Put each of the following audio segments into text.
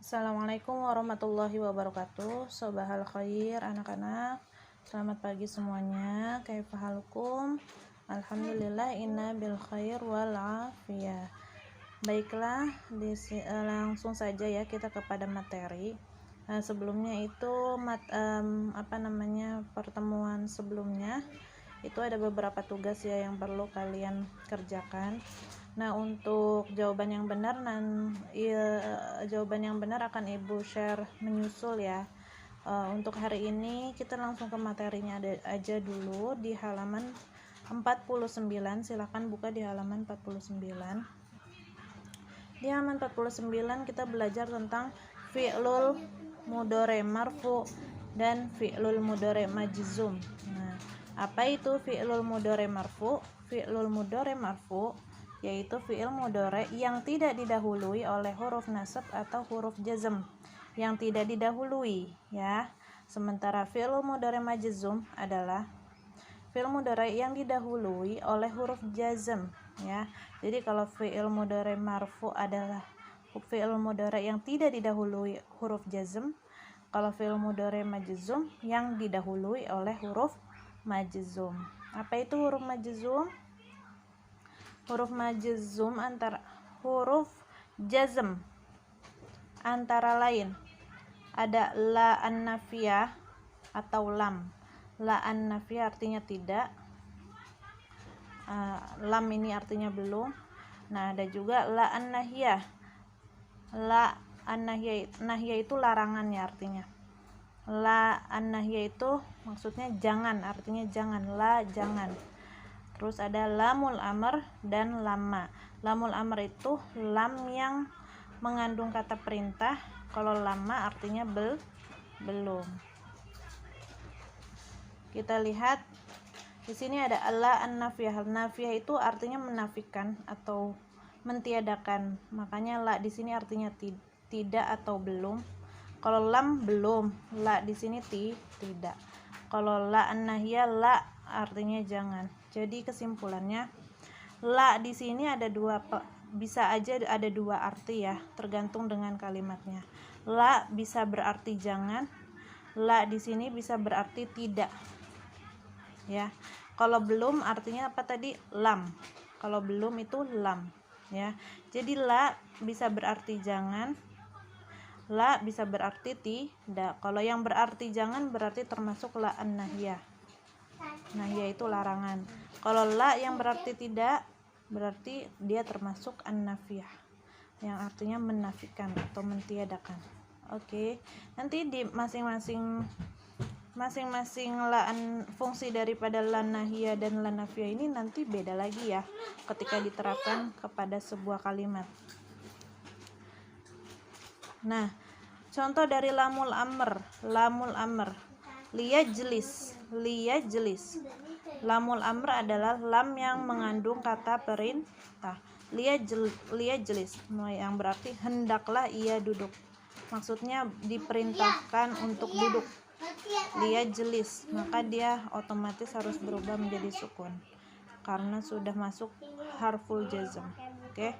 Assalamualaikum warahmatullahi wabarakatuh. Sobahal khair anak-anak. Selamat pagi semuanya. Kaifa halukum? Alhamdulillah inna bil khair wal afiyah. Baiklah, langsung saja ya kita kepada materi. Sebelumnya itu pertemuan sebelumnya itu ada beberapa tugas ya yang perlu kalian kerjakan. Nah, untuk jawaban yang benar akan Ibu share menyusul ya. Untuk hari ini kita langsung ke materinya aja dulu di halaman 49. Silakan buka di halaman 49. Di halaman 49 kita belajar tentang fi'lul mudhari marfu dan fi'lul mudhari majzum. Nah, apa itu fi'lul mudhari marfu? Fi'lul mudhari marfu yaitu fi'il mudhari yang tidak didahului oleh huruf nasab atau huruf jazm, yang tidak didahului ya. Sementara fi'il mudhari majzum adalah fi'il mudhari yang didahului oleh huruf jazm ya. Jadi kalau fi'il mudhari marfu adalah fi'il mudhari yang tidak didahului huruf jazm, kalau fi'il mudhari majzum yang didahului oleh huruf majzum. Apa itu huruf majzum? Huruf majzum huruf jazm antara lain ada la an-nafiyah atau lam. La an-nafiyah artinya tidak, lam ini artinya belum. Nah, ada juga la an-nahiyah. La an-nahiyah itu larangan ya artinya. La an-nahiyah itu maksudnya jangan, artinya jangan, la jangan. Terus ada lamul amr dan lamma. Lamul amr itu lam yang mengandung kata perintah, kalau lamma artinya belum. Kita lihat di sini ada la an-nafiyah. Nafiyah itu artinya menafikan atau mentiadakan. Makanya la di sini artinya tidak atau belum. Kalau lam belum, la di sini tidak. Kalau la an-nahiyah, la artinya jangan. Jadi kesimpulannya, la di sini bisa aja ada dua arti ya, tergantung dengan kalimatnya. La bisa berarti jangan, la di sini bisa berarti tidak. Ya. Kalau belum artinya apa tadi? Lam. Kalau belum itu lam, ya. Jadi la bisa berarti jangan, la bisa berarti tidak. Kalau yang berarti jangan berarti termasuk la an-nahiyah. Nahiyah itu larangan. Kalau la yang berarti tidak, berarti dia termasuk an-nafiyah, yang artinya menafikan atau mentiadakan. Oke. Nanti di masing-masing fungsi daripada la nahiyah dan la nafiyah ini nanti beda lagi ya ketika diterapkan kepada sebuah kalimat. Nah, contoh dari lamul amr. Liyajlis. Lamul amr adalah lam yang mengandung kata perintah. Liyajlis yang berarti hendaklah ia duduk. Maksudnya diperintahkan untuk duduk. Liyajlis, maka dia otomatis harus berubah menjadi sukun karena sudah masuk harful jazm. Oke.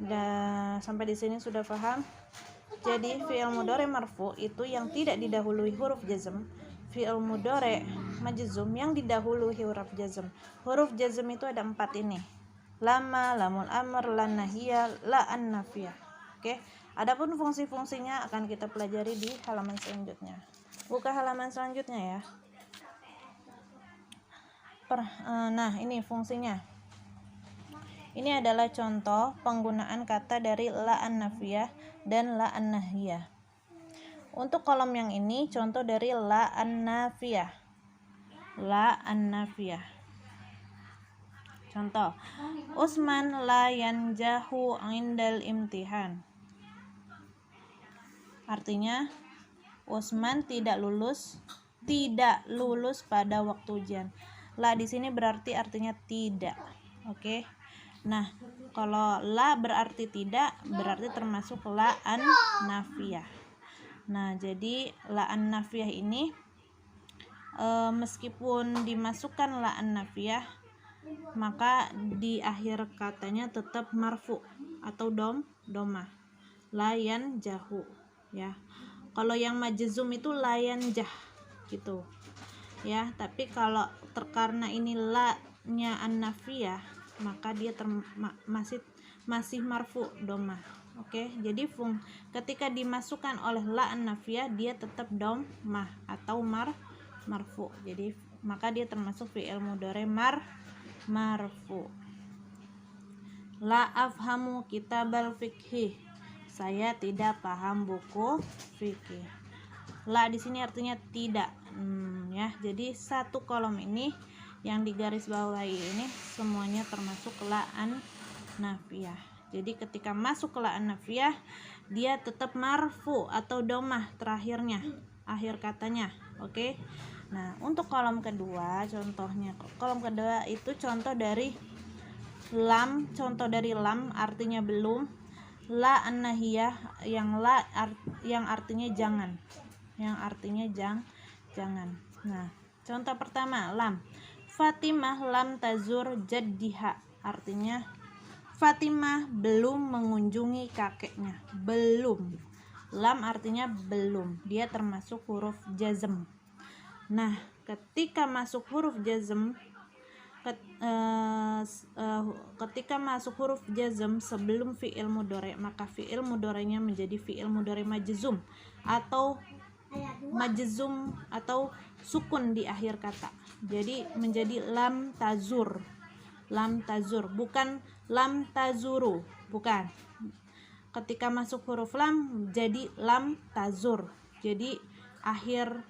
Dan sampai di sini sudah paham? Jadi fi'il mudhari marfu itu yang tidak didahului huruf jazm. Fi'il mudhari majzum yang didahului huruf jazm. Huruf jazm itu ada 4 ini. Lama, lamul amr, la nahiyah, la an-nafiyah. Oke. Adapun fungsi-fungsinya akan kita pelajari di halaman selanjutnya. Buka halaman selanjutnya ya. Nah, ini fungsinya. Ini adalah contoh penggunaan kata dari la an-nafiyah dan la an-nahiyah. Untuk kolom yang ini contoh dari la an-nafiyah. La an-nafiyah. Contoh, Usman la yanjahu 'indal imtihan. Artinya Usman tidak lulus pada waktu ujian. La di sini berarti artinya tidak. Oke. Nah, kalau la berarti tidak, berarti termasuk la an-nafiyah. Nah, jadi la an-nafiyah ini meskipun dimasukkan la an-nafiyah, maka di akhir katanya tetap marfu atau domah. La yanjahu. ya. Kalau yang majzum itu la yanjah gitu ya. Tapi kalau karena ini la-nya an-nafiyah, maka dia masih marfu domah. Oke, jadi ketika dimasukkan oleh la an-nafiyah dia tetap domah atau marfu. Jadi maka dia termasuk fi'il mudhari marfu. La afhamu kitabal fikhi. Saya tidak paham buku fikih. La di sini artinya tidak, ya. Jadi satu kolom ini yang digaris bawahi ini semuanya termasuk la an-nafiyah. Jadi ketika masuk ke la an-nafiyah dia tetap marfu atau domah terakhirnya, akhir katanya. Oke. Nah, untuk kolom kedua contohnya. Kolom kedua itu contoh dari lam artinya belum. La an-nahiyah yang artinya jangan. Jangan. Nah, contoh pertama lam. Fatimah lam tazur jaddiha, artinya Fatimah belum mengunjungi kakeknya. Belum. Lam artinya belum. Dia termasuk huruf jazm. Nah, ketika masuk huruf jazm sebelum fi'il mudhari, maka fi'il mudhari'nya menjadi fi'il mudhari majzum atau majzum atau sukun di akhir kata. Jadi menjadi lam tazur, bukan lam tazuru, bukan. Ketika masuk huruf lam jadi lam tazur. Jadi akhir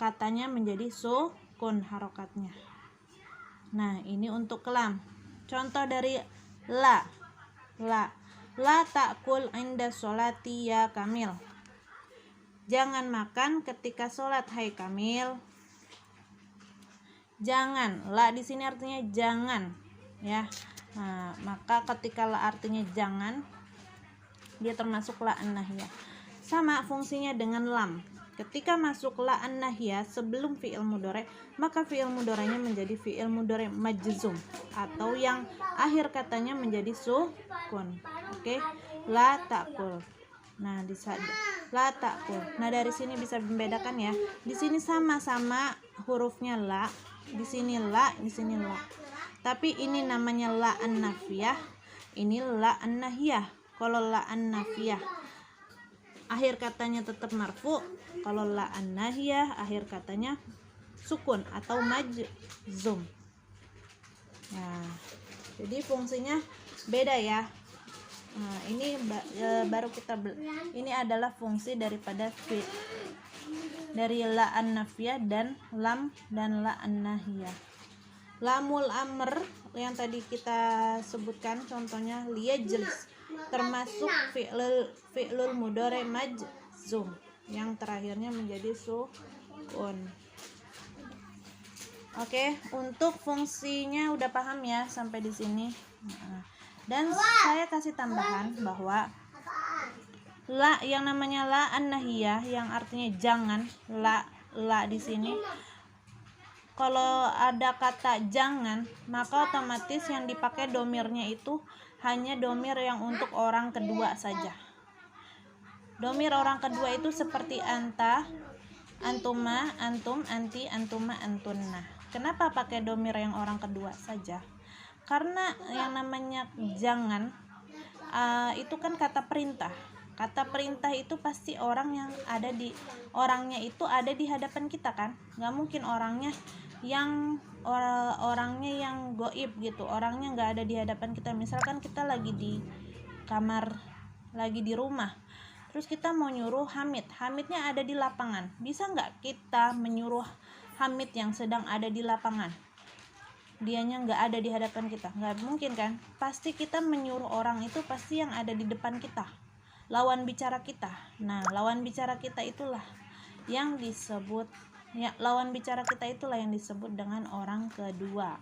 katanya menjadi sukun harokatnya. Nah, ini untuk lam. Contoh dari la ta'kul inda sholati ya Kamil. Jangan makan ketika sholat, hai Kamil. Jangan. La di sini artinya jangan, ya. Nah, maka ketika la artinya jangan, dia termasuk la an-nahiyah. Sama fungsinya dengan lam. Ketika masuk la an-nahiyah sebelum fi'il mudhari, maka fi'il mudhari'nya menjadi fi'il mudhari majzum atau yang akhir katanya menjadi sukun. Oke. La ta'kul. Nah, la ta'kul. Nah, dari sini bisa membedakan ya. Di sini sama-sama hurufnya la, di sini la, di sini la. Tapi ini namanya la an-nafiyah, ini la an-nahiyah. Kalau la an-nafiyah akhir katanya tetap marfu, kalau la an-nahiyah akhir katanya sukun atau majzum. Nah, jadi fungsinya beda ya. Nah, ini baru kita ini adalah fungsi daripada dari la an-nafiyah dan lam dan la an-nahiyah. Lamul amr yang tadi kita sebutkan contohnya liyajlis, termasuk fi'lul mudhari majzum yang terakhirnya menjadi sukun. Oke, untuk fungsinya udah paham ya sampai di sini. Dan saya kasih tambahan bahwa la yang namanya la an-nahiyah yang artinya jangan, la di sini kalau ada kata jangan, maka otomatis yang dipakai domirnya itu hanya domir yang untuk orang kedua saja. Domir orang kedua itu seperti anta, antuma, antum, anti, antuma, antunna. Kenapa pakai domir yang orang kedua saja? Karena yang namanya jangan itu kan kata perintah. Kata perintah itu pasti orangnya itu ada di hadapan kita kan? Nggak mungkin orangnya yang goib gitu, orangnya nggak ada di hadapan kita. Misalkan kita lagi di kamar, lagi di rumah, terus kita mau nyuruh Hamidnya ada di lapangan. Bisa nggak kita menyuruh Hamid yang sedang ada di lapangan, dianya nggak ada di hadapan kita? Nggak mungkin kan? Pasti kita menyuruh orang itu pasti yang ada di depan kita, lawan bicara kita. Nah, lawan bicara kita itulah yang disebut dengan orang kedua.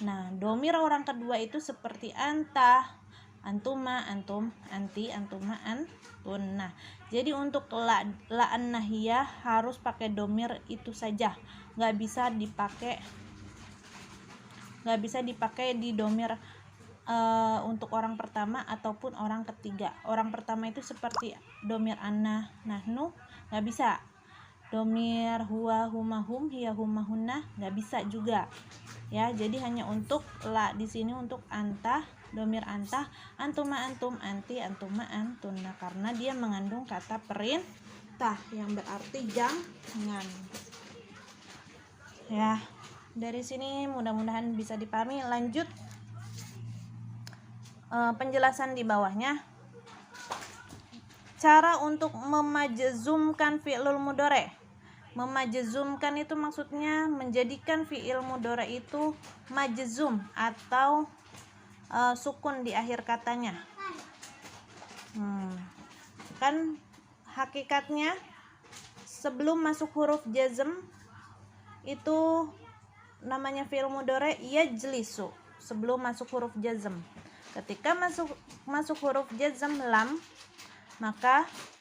Nah, domir orang kedua itu seperti anta, antuma, antum, anti, antuma, antun. Nah, jadi untuk la an-nahiyah harus pakai domir itu saja, nggak bisa dipakai di domir untuk orang pertama ataupun orang ketiga. Orang pertama itu seperti domir ana, nahnu, nggak bisa. Domir huwa, huma, hum, hiya, huma, hunna, nggak bisa juga. Ya, jadi hanya untuk la di sini untuk anta, domir anta, antuma, antum, anti, antuma, antuna, karena dia mengandung kata perintah yang berarti jangan. Ya, dari sini mudah-mudahan bisa dipahami. Lanjut penjelasan di bawahnya. Cara untuk memajzumkan fi'lul mudhari'. Memajzumkan itu maksudnya menjadikan fi'il mudhari' itu majzum atau sukun di akhir katanya. Kan hakikatnya sebelum masuk huruf jazm itu namanya fi'il mudhari' yajlisu, sebelum masuk huruf jazm. Ketika masuk huruf jazm lam, maka